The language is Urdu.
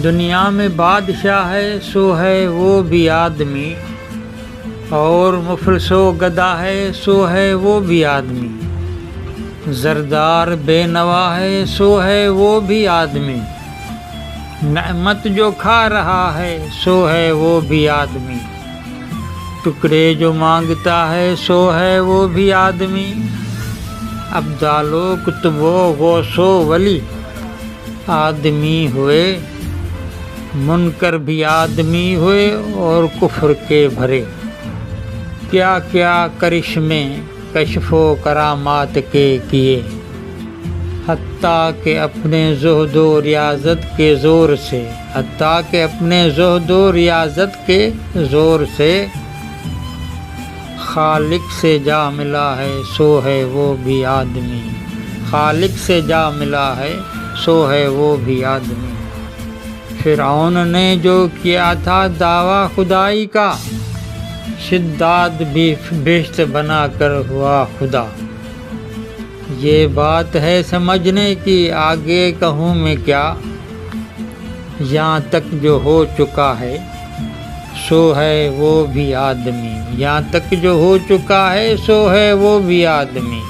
دنیا میں بادشاہ ہے سو ہے وہ بھی آدمی، اور مفلس و گدا ہے سو ہے وہ بھی آدمی، زردار بے نوا ہے سو ہے وہ بھی آدمی، نعمت جو کھا رہا ہے سو ہے وہ بھی آدمی، ٹکڑے جو مانگتا ہے سو ہے وہ بھی آدمی، ابدال و کتب و غوث و ولی آدمی ہوئے، منکر بھی آدمی ہوئے اور کفر کے بھرے، کیا کیا کرشمے کشف و کرامات کے کیے، حتیٰ کہ اپنے زہد و ریاضت کے زور سے، حتیٰ کہ اپنے زہد و ریاضت کے زور سے خالق سے جا ملا ہے سو ہے وہ بھی آدمی، خالق سے جا ملا ہے سو ہے وہ بھی آدمی۔ فرعون نے جو کیا تھا دعویٰ خدائی کا، شداد بھی بہشت بنا کر ہوا خدا، یہ بات ہے سمجھنے کی آگے کہوں میں کیا، یہاں تک جو ہو چکا ہے سو ہے وہ بھی آدمی، یہاں تک جو ہو چکا ہے سو ہے وہ بھی آدمی۔